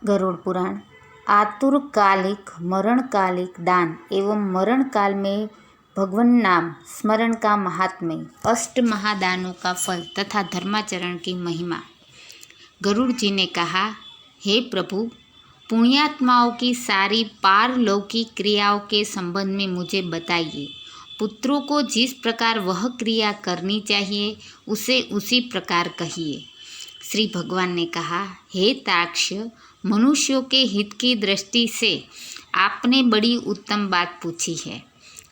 गरुड़ पुराण। आतुरकालिक मरणकालिक दान एवं मरण काल में भगवान नाम स्मरण का महात्म्य, अष्ट महादानों का फल तथा धर्माचरण की महिमा। गरुड़ जी ने कहा, हे प्रभु, पुण्यात्माओं की सारी पारलौकिक क्रियाओं के संबंध में मुझे बताइए। पुत्रों को जिस प्रकार वह क्रिया करनी चाहिए उसे उसी प्रकार कहिए। श्री भगवान ने कहा, हे ताक्ष, मनुष्यों के हित की दृष्टि से आपने बड़ी उत्तम बात पूछी है।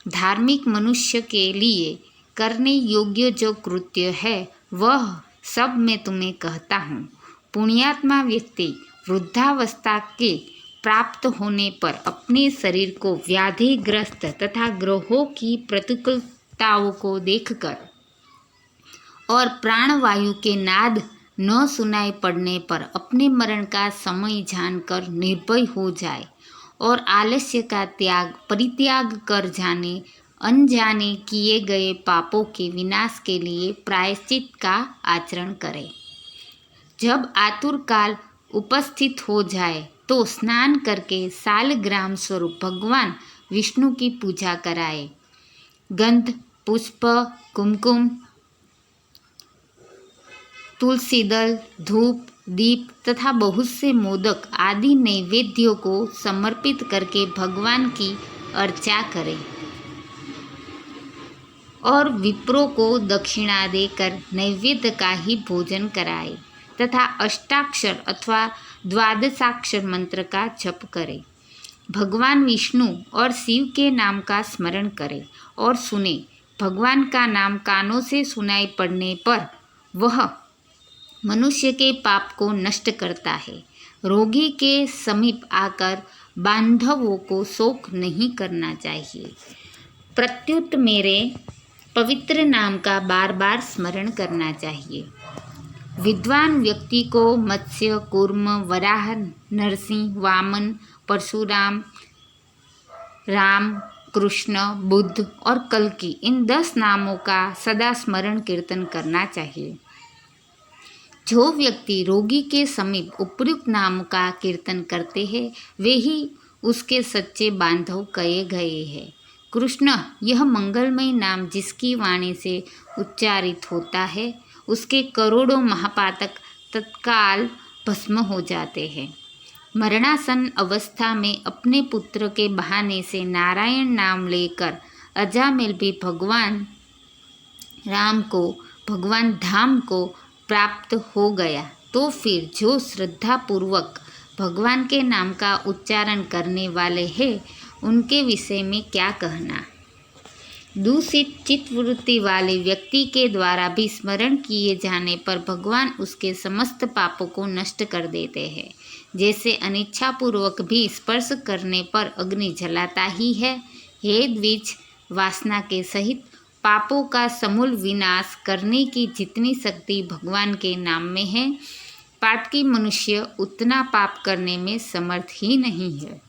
धार्मिक मनुष्य के लिए करने योग्य जो कृत्य है वह सब मैं तुम्हें कहता हूँ। पुण्यात्मा व्यक्ति वृद्धावस्था के प्राप्त होने पर अपने शरीर को व्याधिग्रस्त तथा ग्रहों की प्रतिकूलताओं को देखकर और प्राणवायु के नाद न सुनाई पड़ने पर अपने मरण का समय जानकर निर्भय हो जाए और आलस्य का परित्याग कर जाने अनजाने किए गए पापों के विनाश के लिए प्रायश्चित का आचरण करे। जब आतुर काल उपस्थित हो जाए तो स्नान करके सालग्राम स्वरूप भगवान विष्णु की पूजा कराए। गंध, पुष्प, कुमकुम, तुलसी दल, धूप, दीप तथा बहुत से मोदक आदि नैवेद्यों को समर्पित करके भगवान की अर्चा करें और विप्रों को दक्षिणा देकर नैवेद्य का ही भोजन कराए तथा अष्टाक्षर अथवा द्वादशाक्षर मंत्र का जप करे। भगवान विष्णु और शिव के नाम का स्मरण करे और सुने। भगवान का नाम कानों से सुनाई पड़ने पर वह मनुष्य के पाप को नष्ट करता है। रोगी के समीप आकर बांधवों को शोक नहीं करना चाहिए। प्रत्युत मेरे पवित्र नाम का बार बार स्मरण करना चाहिए। विद्वान व्यक्ति को मत्स्य, कूर्म, वराह, नरसिंह, वामन, परशुराम, राम, कृष्ण, बुद्ध और कल्कि इन 10 नामों का सदा स्मरण कीर्तन करना चाहिए। जो व्यक्ति रोगी के समीप उपयुक्त नाम का कीर्तन करते हैं वे ही उसके सच्चे बांधव कहे गए हैं। कृष्ण, यह मंगलमय नाम जिसकी वाणी से उच्चारित होता है उसके करोड़ों महापातक तत्काल भस्म हो जाते हैं। मरणासन अवस्था में अपने पुत्र के बहाने से नारायण नाम लेकर अजामिल भी भगवान राम को, भगवान धाम को प्राप्त हो गया, तो फिर जो श्रद्धापूर्वक भगवान के नाम का उच्चारण करने वाले हैं उनके विषय में क्या कहना। दूषित चित्तवृत्ति वाले व्यक्ति के द्वारा भी स्मरण किए जाने पर भगवान उसके समस्त पापों को नष्ट कर देते हैं। जैसे अनिच्छापूर्वक भी स्पर्श करने पर अग्नि जलाता ही है। हे द्विज, वासना के सहित पापों का समूल विनाश करने की जितनी शक्ति भगवान के नाम में है, पातकी मनुष्य उतना पाप करने में समर्थ ही नहीं है।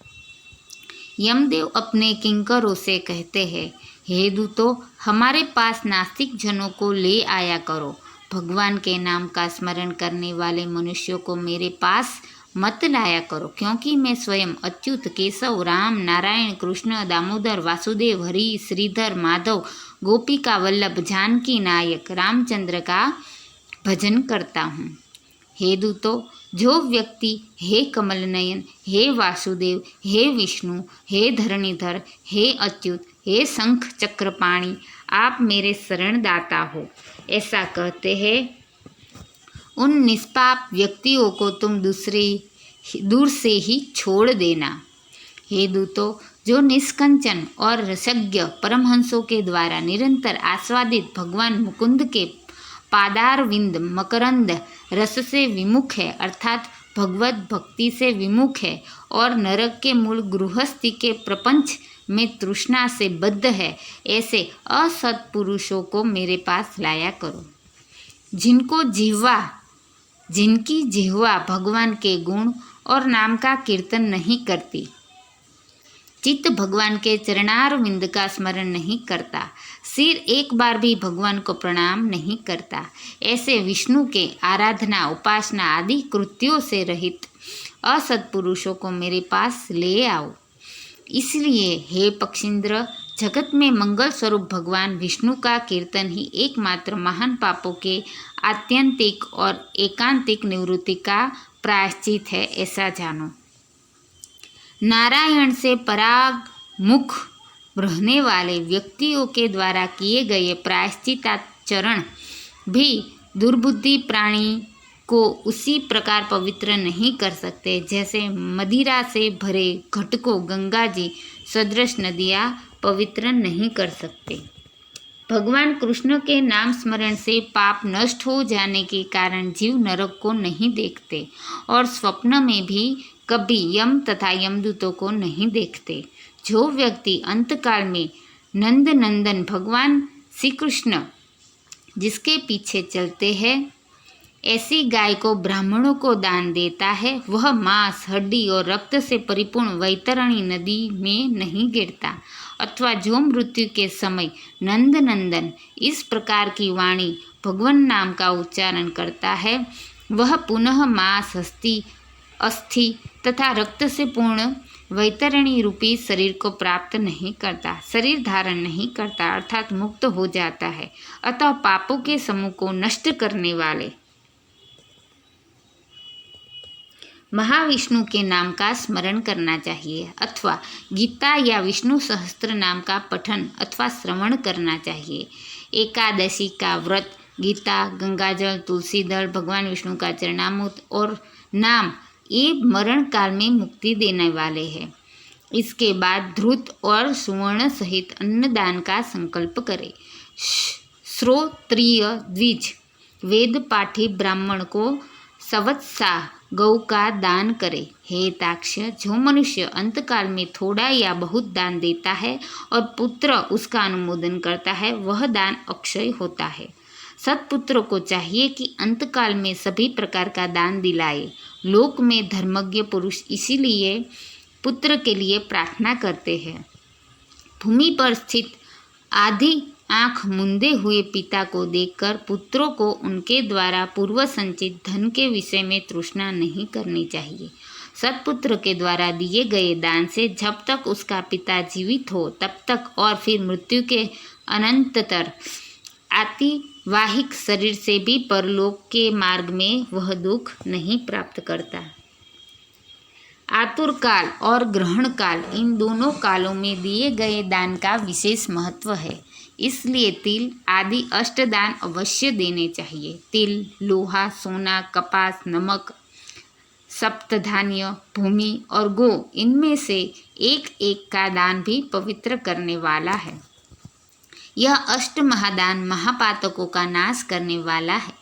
यमदेव अपने किंकरों से कहते हैं, हे दूतों, हमारे पास नास्तिक जनों को ले आया करो। भगवान के नाम का स्मरण करने वाले मनुष्यों को मेरे पास मत लाया करो, क्योंकि मैं स्वयं अच्युत, केशव, राम, नारायण, कृष्ण, दामोदर, वासुदेव, हरि, श्रीधर, माधव, गोपिका वल्लभ, जानकी नायक, रामचंद्र का भजन करता हूँ। हे दूतों, जो व्यक्ति हे कमल नयन, हे वासुदेव, हे विष्णु, हे धरणीधर, हे अच्युत, हे शंख चक्रपाणी, आप मेरे शरणदाता हो, ऐसा कहते हैं, उन निष्पाप व्यक्तियों को तुम दूर से ही छोड़ देना। हे दूतों, जो निष्कंचन और रसज्ञ परमहंसों के द्वारा निरंतर आस्वादित भगवान मुकुंद के पादारविंद मकरंद रस से विमुख है, अर्थात भगवत भक्ति से विमुख है और नरक के मूल गृहस्थी के प्रपंच में तृष्णा से बद्ध है, ऐसे असत पुरुषों को मेरे पास लाया करो। जिनकी जिह्वा भगवान के गुण और नाम का कीर्तन नहीं करती, चित्त भगवान के चरणारविंद का स्मरण नहीं करता, सिर एक बार भी भगवान को प्रणाम नहीं करता, ऐसे विष्णु के आराधना, उपासना आदि कृत्यों से रहित असत्पुरुषों को मेरे पास ले आओ। इसलिए हे पक्षींद्र, जगत में मंगल स्वरूप भगवान विष्णु का कीर्तन ही एकमात्र महान पापों के आत्यंतिक और एकांतिक निवृत्ति का प्रायश्चित है, ऐसा जानो। नारायण से पराग मुख रहने वाले व्यक्तियों के द्वारा किए गए प्रायश्चिताचरण भी दुर्बुद्धि प्राणी को उसी प्रकार पवित्र नहीं कर सकते जैसे मदिरा से भरे घट को गंगा जी सदृश नदियाँ पवित्र नहीं कर सकते। भगवान कृष्ण के नाम स्मरण से पाप नष्ट हो जाने के कारण जीव नरक को नहीं देखते और स्वप्न में भी कभी यम तथा यमदूतों को नहीं देखते। जो व्यक्ति अंतकाल में नंद नंदन भगवान श्री कृष्ण जिसके पीछे चलते हैं ऐसी गाय को ब्राह्मणों को दान देता है, वह मांस, हड्डी और रक्त से परिपूर्ण वैतरणी नदी में नहीं गिरता। अथवा जो मृत्यु के समय नंद नंदन इस प्रकार की वाणी भगवान नाम का उच्चारण करता है, वह पुनः मांस, अस्थि तथा रक्त से पूर्ण वैतरणी रूपी शरीर को प्राप्त नहीं करता, शरीर धारण नहीं करता, अर्थात मुक्त हो जाता है। अतः पापों के समूह को नष्ट करने वाले महाविष्णु के नाम का स्मरण करना चाहिए अथवा गीता या विष्णु सहस्त्र नाम का पठन अथवा श्रवण करना चाहिए। एकादशी का व्रत, गीता, गंगाजल, तुलसी दल, भगवान विष्णु का चरणामृत और नाम ये मरण काल में मुक्ति देने वाले हैं। इसके बाद धृत और सुवर्ण सहित अन्नदान का संकल्प करें। श्रोत्रिय द्विज वेद पाठी ब्राह्मण को संवत्सा गौ का दान करे। हे ताक्ष्य, जो मनुष्य अंतकाल में थोड़ा या बहुत दान देता है और पुत्र उसका अनुमोदन करता है, वह दान अक्षय होता है। सत्पुत्र को चाहिए कि अंतकाल में सभी प्रकार का दान दिलाए। लोक में धर्मज्ञ पुरुष इसीलिए पुत्र के लिए प्रार्थना करते हैं। भूमि पर स्थित आधी आँख मूंदे हुए पिता को देखकर पुत्रों को उनके द्वारा पूर्व संचित धन के विषय में तृष्णा नहीं करनी चाहिए। सत्पुत्र के द्वारा दिए गए दान से जब तक उसका पिता जीवित हो तब तक और फिर मृत्यु के अनंततर आतिवाहिक शरीर से भी परलोक के मार्ग में वह दुख नहीं प्राप्त करता। आतुर काल और ग्रहण काल, इन दोनों कालों में दिए गए दान का विशेष महत्व है। इसलिए तिल आदि अष्टदान अवश्य देने चाहिए। तिल, लोहा, सोना, कपास, नमक, सप्तधान्य, भूमि और गो, इनमें से एक एक का दान भी पवित्र करने वाला है। यह अष्ट महादान महापातकों का नाश करने वाला है,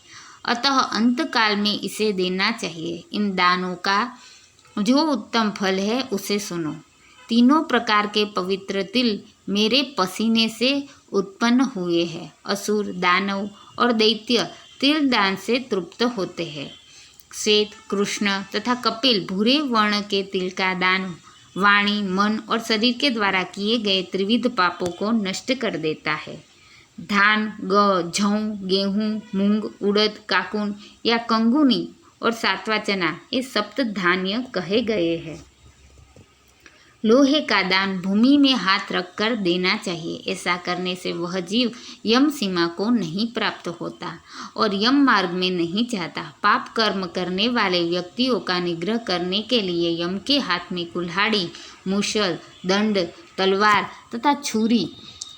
अतः अंतकाल में इसे देना चाहिए। इन दानों का जो उत्तम फल है उसे सुनो। तीनों प्रकार के पवित्र तिल मेरे पसीने से उत्पन्न हुए हैं। असुर, दानव और दैत्य तिल दान से तृप्त होते हैं। श्वेत, कृष्ण तथा कपिल भूरे वर्ण के तिल का दान वाणी, मन और शरीर के द्वारा किए गए त्रिविध पापों को नष्ट कर देता है। धान, जौ, गेहूँ, मूंग, उड़द, काकुन या कंगुनी और सातवा चना ये सप्त धान्य कहे गए हैं। लोहे का दान भूमि में हाथ रखकर देना चाहिए। ऐसा करने से वह जीव यम सीमा को नहीं प्राप्त होता और यम मार्ग में नहीं जाता। पाप कर्म करने वाले व्यक्तियों का निग्रह करने के लिए यम के हाथ में कुल्हाड़ी, मूसल, दंड, तलवार तथा छुरी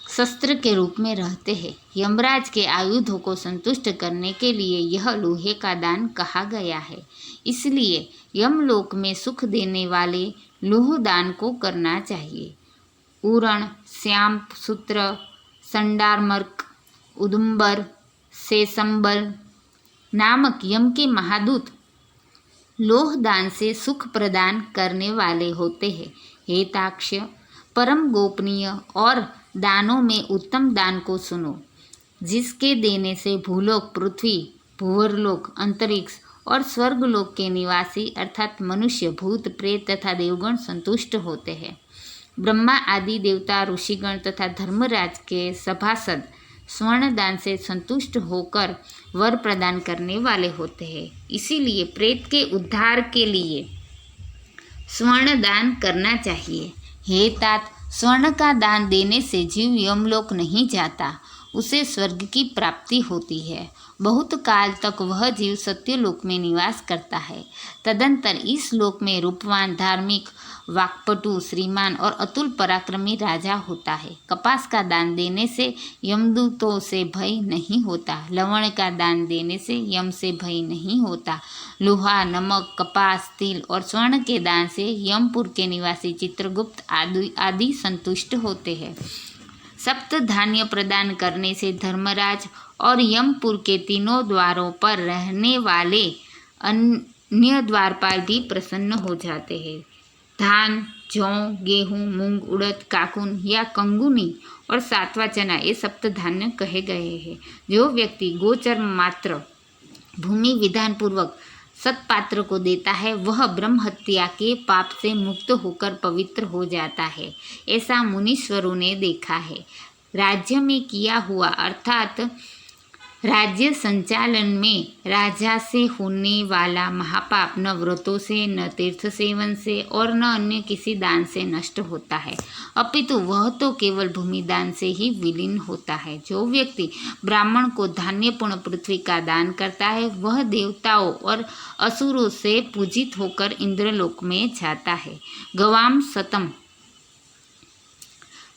शस्त्र के रूप में रहते हैं। यमराज के आयुधों को संतुष्ट करने के लिए यह लोहे का दान कहा गया है। इसलिए यमलोक में सुख देने वाले लोह दान को करना चाहिए। उरण, श्याम सूत्र, संडारमर्क, उदुम्बर, सेसंबल नामक यम के महादूत लोह दान से सुख प्रदान करने वाले होते हैं। हे ताक्ष्य, परम गोपनीय और दानों में उत्तम दान को सुनो, जिसके देने से भूलोक, पृथ्वी, भूवरलोक, अंतरिक्ष और स्वर्गलोक के निवासी अर्थात मनुष्य, भूत, प्रेत तथा देवगण संतुष्ट होते हैं। ब्रह्मा आदि देवता, ऋषिगण तथा धर्मराज के सभासद स्वर्ण दान से संतुष्ट होकर वर प्रदान करने वाले होते हैं। इसीलिए प्रेत के उद्धार के लिए स्वर्ण दान करना चाहिए। हे तात, स्वर्ण का दान देने से जीव यमलोक नहीं जाता, उसे स्वर्ग की प्राप्ति होती है। बहुत काल तक वह जीव सत्यलोक में निवास करता है। तदंतर इस लोक में रूपवान, धार्मिक, वाक्पटु, श्रीमान और अतुल पराक्रमी राजा होता है। कपास का दान देने से यमदूतों से भय नहीं होता। लवण का दान देने से यम से भय नहीं होता। लोहा, नमक, कपास, तिल और स्वर्ण के दान से यमपुर के निवासी चित्रगुप्त आदि संतुष्ट होते हैं। सप्त धान्य प्रदान करने से धर्मराज और यमपुर के तीनों द्वारों पर रहने वाले अन्य द्वारपाल भी प्रसन्न हो जाते हैं। धान, जौ, गेहूँ, मूंग, उड़द, काकुन या कंगुनी और सातवा चना ये सप्त धान्य कहे गए हैं। जो व्यक्ति गोचर मात्र भूमि विधान पूर्वक सत्पात्र को देता है, वह ब्रह्म हत्या के पाप से मुक्त होकर पवित्र हो जाता है। ऐसा मुनीश्वरों ने देखा है। राज्य में किया हुआ अर्थात राज्य संचालन में राजा से होने वाला महापाप न व्रतों से, न तीर्थ सेवन से और न अन्य किसी दान से नष्ट होता है, अपितु वह तो केवल भूमि दान से ही विलीन होता है। जो व्यक्ति ब्राह्मण को धान्यपूर्ण पृथ्वी का दान करता है, वह देवताओं और असुरों से पूजित होकर इंद्रलोक में जाता है। गवाम सतम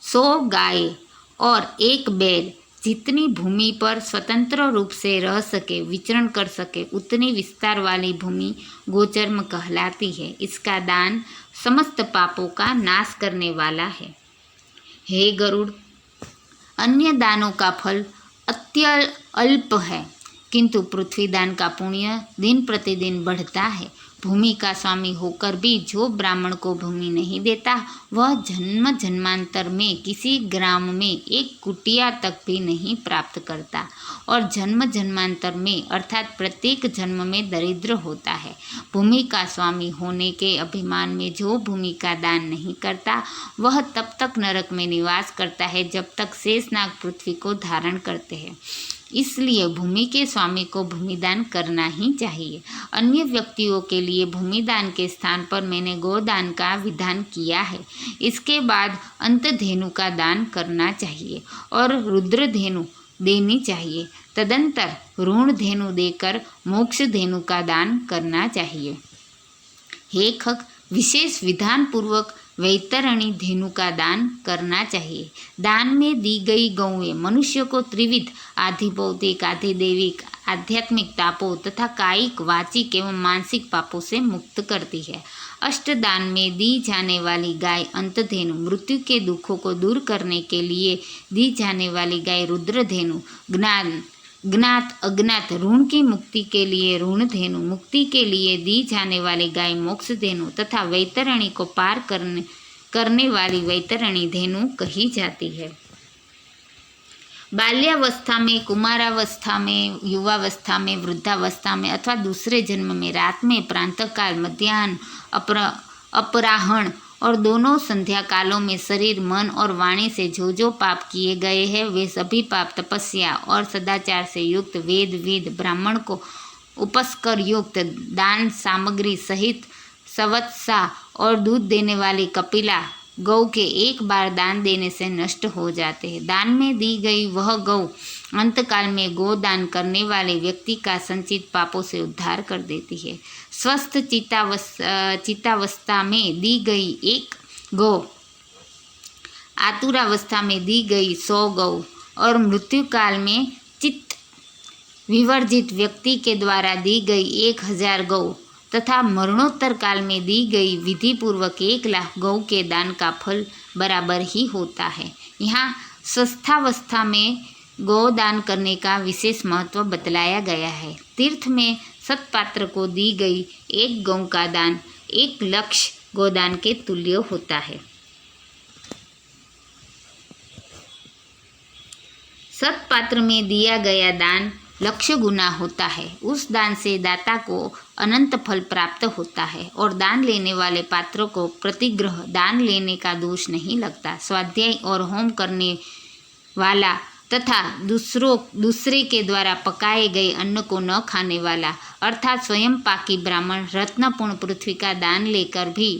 100 गाय और 1 बैल जितनी भूमि पर स्वतंत्र रूप से रह सके, विचरण कर सके, उतनी विस्तार वाली भूमि गोचर्म कहलाती है। इसका दान समस्त पापों का नाश करने वाला है। हे गरुड़, अन्य दानों का फल अत्यल्प है, किंतु पृथ्वी दान का पुण्य दिन प्रतिदिन बढ़ता है। भूमि का स्वामी होकर भी जो ब्राह्मण को भूमि नहीं देता, वह जन्म जन्मांतर में किसी ग्राम में एक कुटिया तक भी नहीं प्राप्त करता और जन्म जन्मांतर में अर्थात प्रत्येक जन्म में दरिद्र होता है। भूमि का स्वामी होने के अभिमान में जो भूमि का दान नहीं करता, वह तब तक नरक में निवास करता है जब तक शेषनाग पृथ्वी को धारण करते हैं। इसलिए भूमि के स्वामी को भूमिदान करना ही चाहिए। अन्य व्यक्तियों के लिए भूमिदान के स्थान पर मैंने गोदान का विधान किया है। इसके बाद अंतधेनु का दान करना चाहिए और रुद्रधेनु देनी चाहिए। तदंतर ऋण धेनु देकर मोक्ष धेनु का दान करना चाहिए। हे खग, विशेष विधान पूर्वक वैतरणी धेनु का दान करना चाहिए। दान में दी गई गौएं मनुष्य को त्रिविध आधि भौतिक, आधि दैविक, आध्यात्मिक तापों तथा कायिक, वाचिक एवं मानसिक पापों से मुक्त करती है। अष्टदान में दी जाने वाली गाय अंतधेनु, मृत्यु के दुखों को दूर करने के लिए दी जाने वाली गाय रुद्रधेनु, ज्ञात अज्ञात ऋण की मुक्ति के लिए ऋण धेनु, मुक्ति के लिए दी जाने वाली गाय मोक्ष धेनु तथा वैतरणी को पार करने वाली वैतरणी धेनु कही जाती है। बाल्यावस्था में, कुमारावस्था में, युवावस्था में, वृद्धावस्था में अथवा दूसरे जन्म में, रात में, प्रातःकाल, मध्याह्न, अपराह्न और दोनों संध्या कालों में शरीर, मन और वाणी से जो जो पाप किए गए हैं, वे सभी पाप तपस्या और सदाचार से युक्त वेद ब्राह्मण को उपस्कर युक्त दान सामग्री सहित सवत्सा और दूध देने वाली कपिला गौ के एक बार दान देने से नष्ट हो जाते हैं। दान में दी गई वह गौ अंतकाल में गो दान करने वाले व्यक्ति का संचित पापों से उद्धार कर देती है। स्वस्थ चितावस्था में दी गई एक गौ, आतुरावस्था में दी गई 100 गौ और मृत्यु काल में चित्त विवर्जित व्यक्ति के द्वारा दी गई 1000 गौ तथा मरणोत्तर काल में दी गई विधि पूर्वक 1,00,000 गौ के दान का फल बराबर ही होता है। यहाँ स्वस्थावस्था में गौ दान करने का विशेष महत्व बतलाया गया है। तीर्थ में सत्पात्र को दी गई एक गौ का दान 1,00,000 गोदान के तुल्य होता है। सत्पात्र में दिया गया दान 1,00,000 गुना होता है। उस दान से दाता को अनंत फल प्राप्त होता है और दान लेने वाले पात्र को प्रतिग्रह दान लेने का दोष नहीं लगता। स्वाध्याय और होम करने वाला तथा दूसरे के द्वारा पकाए गए अन्न को न खाने वाला अर्थात स्वयं पाकी ब्राह्मण रत्नपूर्ण पृथ्वी का दान लेकर भी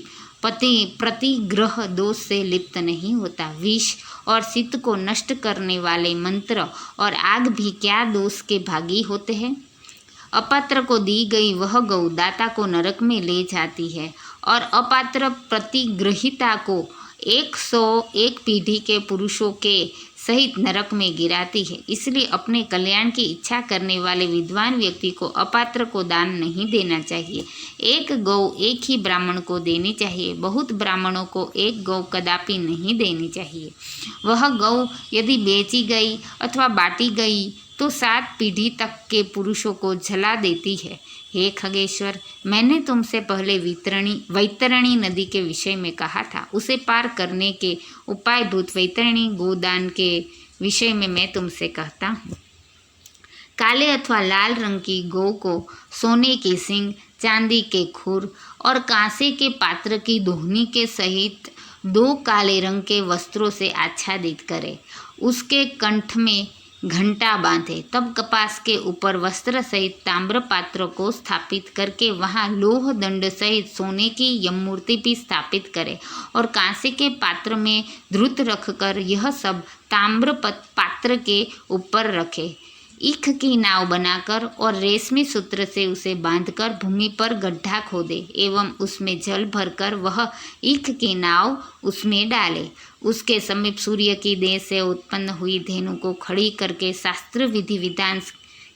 प्रतिग्रह दोष से लिप्त नहीं होता। विष और शीत को नष्ट करने वाले मंत्र और आग भी क्या दोष के भागी होते हैं। अपात्र को दी गई वह गौ दाता को नरक में ले जाती है और अपात्र प्रतिग्रहिता को 101 पीढ़ी के पुरुषों के सहित नरक में गिराती है। इसलिए अपने कल्याण की इच्छा करने वाले विद्वान व्यक्ति को अपात्र को दान नहीं देना चाहिए। एक गौ एक ही ब्राह्मण को देनी चाहिए। बहुत ब्राह्मणों को एक गौ कदापि नहीं देनी चाहिए। वह गौ यदि बेची गई अथवा बांटी गई तो 7 पीढ़ी तक के पुरुषों को जला देती है। हे खगेश्वर, मैंने तुमसे पहले वैतरणी नदी के विषय में कहा था। उसे पार करने के उपायभूत वैतरणी गोदान के विषय में मैं तुमसे कहता हूँ। काले अथवा लाल रंग की गौ को सोने के सींग, चांदी के खुर और कांसे के पात्र की दोहनी के सहित 2 काले रंग के वस्त्रों से आच्छादित करे। उसके कंठ में घंटा बांधे। तब कपास के ऊपर वस्त्र सहित ताम्र पात्र को स्थापित करके वहाँ लोह दंड सहित सोने की यम मूर्ति भी स्थापित करे और कांसे के पात्र में धृत रखकर यह सब ताम्र पात्र के ऊपर रखे। ईख की नाव बनाकर और रेशमी सूत्र से उसे बांधकर भूमि पर गड्ढा खोदे एवं उसमें जल भरकर वह ईख की नाव उसमें डाले। उसके समीप सूर्य की देह से उत्पन्न हुई धेनु को खड़ी करके शास्त्र विधि विधान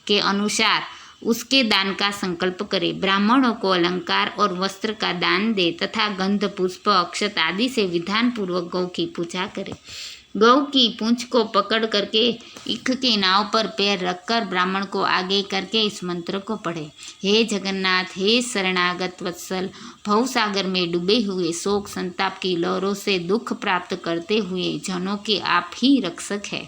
के अनुसार उसके दान का संकल्प करे। ब्राह्मणों को अलंकार और वस्त्र का दान दे तथा गंध, पुष्प, अक्षत आदि से विधान पूर्वक गौ की पूजा करे। गौ की पूंछ को पकड़ करके ईख की नाव पर पैर रखकर ब्राह्मण को आगे करके इस मंत्र को पढ़े। हे जगन्नाथ, हे शरणागत वत्सल, भवसागर में डूबे हुए शोक संताप की लहरों से दुख प्राप्त करते हुए जनों के आप ही रक्षक है।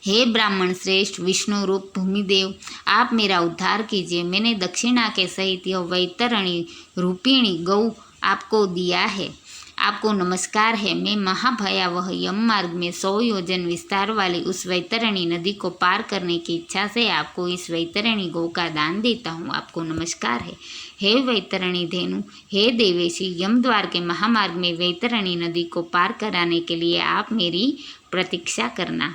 हे ब्राह्मण श्रेष्ठ विष्णु रूप भूमिदेव, आप मेरा उद्धार कीजिए। मैंने दक्षिणा के सहित यह वैतरणी रूपिणी गौ आपको दिया है। आपको नमस्कार है। मैं महाभयावह यम मार्ग में 100 योजन विस्तार वाली उस वैतरणी नदी को पार करने की इच्छा से आपको इस वैतरणी गौ का दान देता हूँ। आपको नमस्कार है। हे वैतरणी धेनु, हे देवेशी, यम द्वार के महामार्ग में वैतरणी नदी को पार कराने के लिए आप मेरी प्रतीक्षा करना।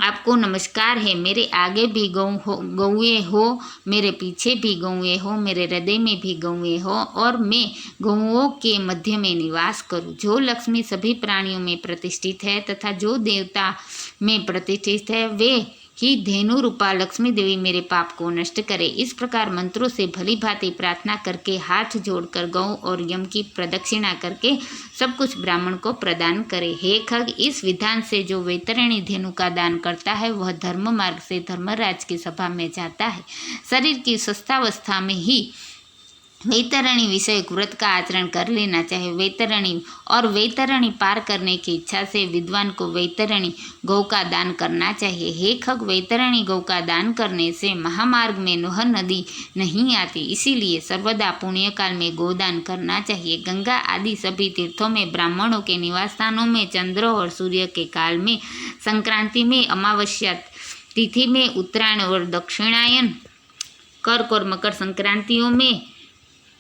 आपको नमस्कार है। मेरे आगे भी गौएँ हो, मेरे पीछे भी गौएँ हो, मेरे हृदय में भी गौएँ हो और मैं गौओं के मध्य में निवास करूं। जो लक्ष्मी सभी प्राणियों में प्रतिष्ठित है तथा जो देवता में प्रतिष्ठित है वे ही धेनु रूपा लक्ष्मी देवी मेरे पाप को नष्ट करे। इस प्रकार मंत्रों से भली भांति प्रार्थना करके हाथ जोड़कर गौ और यम की प्रदक्षिणा करके सब कुछ ब्राह्मण को प्रदान करे। हे खग, इस विधान से जो वैतरणी धेनु का दान करता है वह धर्म मार्ग से धर्मराज की सभा में जाता है। शरीर की स्वस्थावस्था में ही वैतरणी विषय व्रत का आचरण कर लेना चाहिए। वैतरणी पार करने की इच्छा से विद्वान को वैतरणी गौ का दान करना चाहिए। हे खग, वैतरणी गौ का दान करने से महामार्ग में वह नदी नहीं आती, इसीलिए सर्वदा पुण्य काल में गोदान करना चाहिए। गंगा आदि सभी तीर्थों में, ब्राह्मणों के निवास स्थानों में, चंद्र और सूर्य के काल में, संक्रांति में, अमावस्या तिथि में, उत्तरायण और दक्षिणायन, कर्क और मकर संक्रांतियों में,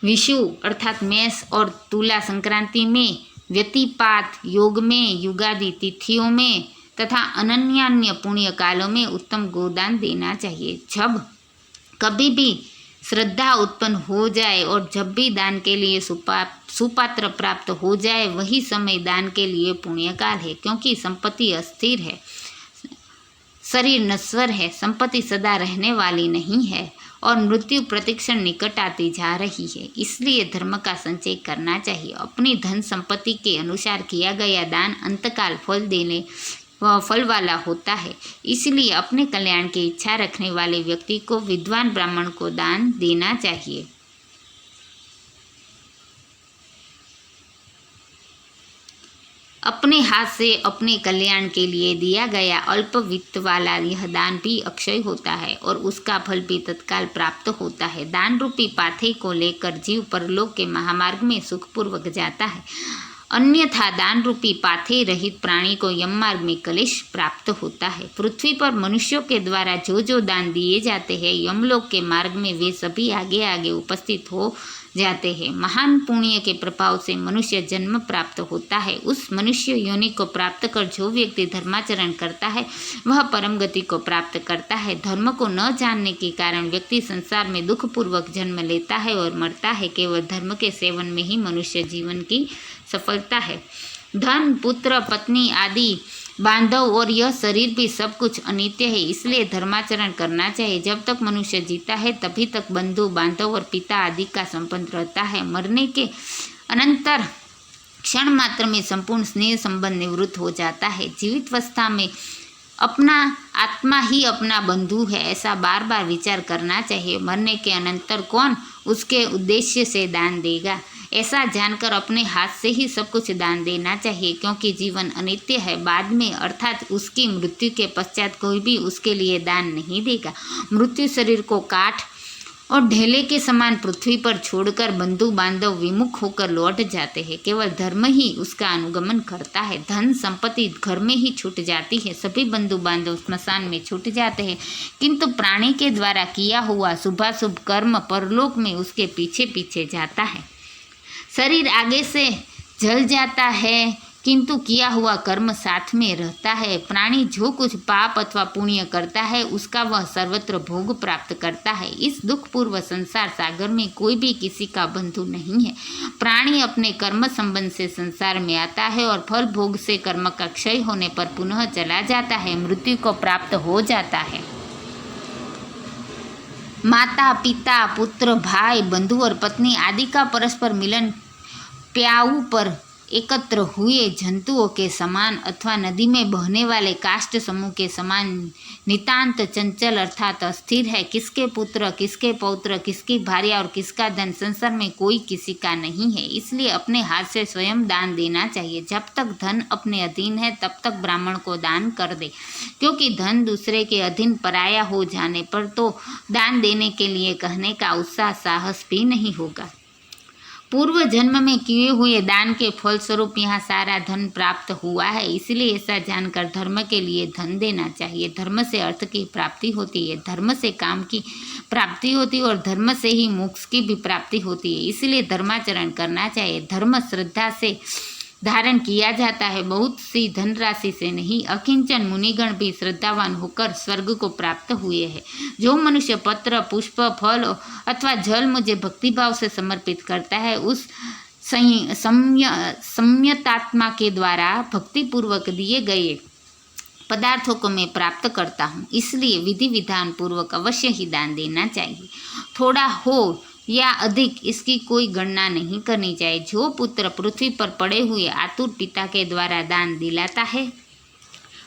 विषु अर्थात मेष और तुला संक्रांति में, व्यतिपात योग में, युगादि तिथियों में तथा अनन्यान्य पुण्य कालों में उत्तम गोदान देना चाहिए। जब कभी भी श्रद्धा उत्पन्न हो जाए और जब भी दान के लिए सुपात्र प्राप्त हो जाए वही समय दान के लिए पुण्य काल है, क्योंकि संपत्ति अस्थिर है, शरीर नश्वर है, संपत्ति सदा रहने वाली नहीं है और मृत्यु प्रतिक्षण निकट आती जा रही है। इसलिए धर्म का संचय करना चाहिए। अपनी धन संपत्ति के अनुसार किया गया दान अंतकाल फल वाला होता है। इसलिए अपने कल्याण की इच्छा रखने वाले व्यक्ति को विद्वान ब्राह्मण को दान देना चाहिए। अपने हाथ से अपने कल्याण के लिए दिया गया अल्प वित्त वाला यह दान भी अक्षय होता है और उसका फल भी तत्काल प्राप्त होता है। दान रूपी पाथे को लेकर जीव परलोक के महामार्ग में सुखपूर्वक जाता है, अन्यथा दान रूपी पाथे रहित प्राणी को यम मार्ग में कलेश प्राप्त होता है। पृथ्वी पर मनुष्यों के द्वारा जो जो दान दिए जाते हैं यमलोक के मार्ग में वे सभी आगे आगे उपस्थित हो जाते हैं। महान पुण्य के प्रभाव से मनुष्य जन्म प्राप्त होता है। उस मनुष्य योनि को प्राप्त कर जो व्यक्ति धर्माचरण करता है वह परम गति को प्राप्त करता है। धर्म को न जानने के कारण व्यक्ति संसार में दुखपूर्वक जन्म लेता है और मरता है। केवल धर्म के सेवन में ही मनुष्य जीवन की सफलता है। धन, पुत्र, पत्नी आदि बांधव और यह शरीर भी सब कुछ अनित्य है, इसलिए धर्माचरण करना चाहिए। जब तक मनुष्य जीता है तभी तक बंधु, बांधव और पिता आदि का संबंध रहता है। मरने के अनंतर क्षण मात्र में संपूर्ण स्नेह संबंध निवृत्त हो जाता है। जीवितावस्था में अपना आत्मा ही अपना बंधु है, ऐसा बार बार विचार करना चाहिए। मरने के अनंतर कौन उसके उद्देश्य से दान देगा, ऐसा जानकर अपने हाथ से ही सब कुछ दान देना चाहिए, क्योंकि जीवन अनित्य है। बाद में अर्थात उसकी मृत्यु के पश्चात कोई भी उसके लिए दान नहीं देगा। मृत्यु शरीर को काट और ढेले के समान पृथ्वी पर छोड़कर बंधु बांधव विमुख होकर लौट जाते हैं। केवल धर्म ही उसका अनुगमन करता है। धन संपत्ति घर में ही छूट जाती है, सभी बंधु बांधव स्मशान में छूट जाते हैं, किंतु प्राणी के द्वारा किया हुआ शुभाशुभ कर्म परलोक में उसके पीछे पीछे जाता है। शरीर आगे से जल जाता है किंतु किया हुआ कर्म साथ में रहता है। प्राणी जो कुछ पाप अथवा पुण्य करता है उसका वह सर्वत्र भोग प्राप्त करता है। इस दुखपूर्व संसार सागर में कोई भी किसी का बंधु नहीं है। प्राणी अपने कर्म संबंध से संसार में आता है और फल भोग से कर्म का क्षय होने पर पुनः चला जाता है, मृत्यु को प्राप्त हो जाता है। माता, पिता, पुत्र, भाई, बंधु और पत्नी आदि का परस्पर मिलन प्याऊ पर एकत्र हुए जंतुओं के समान अथवा नदी में बहने वाले काष्ठ समूह के समान नितांत चंचल अर्थात अस्थिर है। किसके पुत्र, किसके पौत्र, किसकी भार्या और किसका धन संसार में कोई किसी का नहीं है, इसलिए अपने हाथ से स्वयं दान देना चाहिए। जब तक धन अपने अधीन है तब तक ब्राह्मण को दान कर दे, क्योंकि धन दूसरे के अधीन पराया हो जाने पर तो दान देने के लिए कहने का उत्साह साहस भी नहीं होगा। पूर्व जन्म में किए हुए दान के फलस्वरूप यहाँ सारा धन प्राप्त हुआ है, इसलिए ऐसा जानकर धर्म के लिए धन देना चाहिए। धर्म से अर्थ की प्राप्ति होती है, धर्म से काम की प्राप्ति होती है और धर्म से ही मोक्ष की भी प्राप्ति होती है, इसलिए धर्माचरण करना चाहिए। धर्म श्रद्धा से धारण किया जाता है, बहुत सी धनराशि से नहीं। अकिंचन मुनिगण भी श्रद्धावान होकर स्वर्ग को प्राप्त हुए हैं। जो मनुष्य पत्र, पुष्प, फल अथवा जल मुझे भक्तिभाव से समर्पित करता है उस संयतात्मा के द्वारा भक्तिपूर्वक दिए गए पदार्थों को मैं प्राप्त करता हूँ, इसलिए विधि विधान पूर्वक अवश्य ही दान देना चाहिए। थोड़ा हो या अधिक इसकी कोई गणना नहीं करनी चाहिए। जो पुत्र पृथ्वी पर पड़े हुए आतुर पिता के द्वारा दान दिलाता है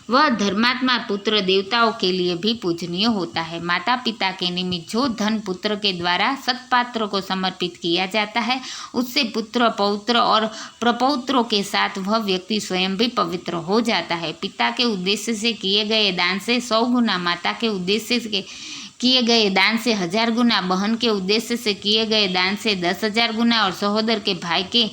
वह धर्मात्मा पुत्र देवताओं के लिए भी पूजनीय होता है। माता पिता के निमित्त जो धन पुत्र के द्वारा सत्पात्र को समर्पित किया जाता है उससे पुत्र, पौत्र और प्रपौत्रों के साथ वह व्यक्ति स्वयं भी पवित्र हो जाता है। पिता के उद्देश्य से किए गए दान से 100 गुना, माता के उद्देश्य से किए गए दान से 1000 गुना, बहन के उद्देश्य से किए गए दान से 10,000 गुना और सहोदर के भाई के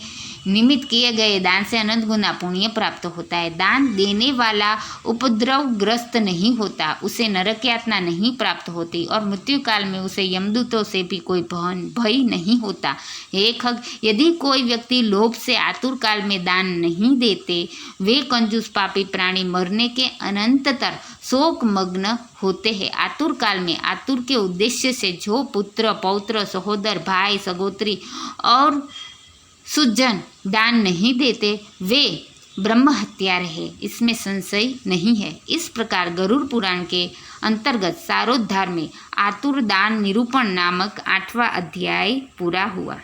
निमित्त किए गए दान से अनंत गुना पुण्य प्राप्त होता है। दान देने वाला उपद्रवग्रस्त नहीं होता, उसे नरक यातना नहीं प्राप्त होती और मृत्यु काल में उसे यमदूतों से भी कोई भय नहीं होता। हे खग, यदि कोई व्यक्ति लोभ से आतुर काल में दान नहीं देते वे कंजूस पापी प्राणी मरने के अनंतर शोक मग्न होते हैं। आतुर काल में आतुर के उद्देश्य से जो पुत्र, पौत्र, सहोदर, भाई, सगोत्री और सुजन दान नहीं देते वे ब्रह्म हत्यारे हैं, इसमें संशय नहीं है। इस प्रकार गरुड़ पुराण के अंतर्गत सारोद्धार में आतुर दान निरूपण नामक 8वां अध्याय पूरा हुआ।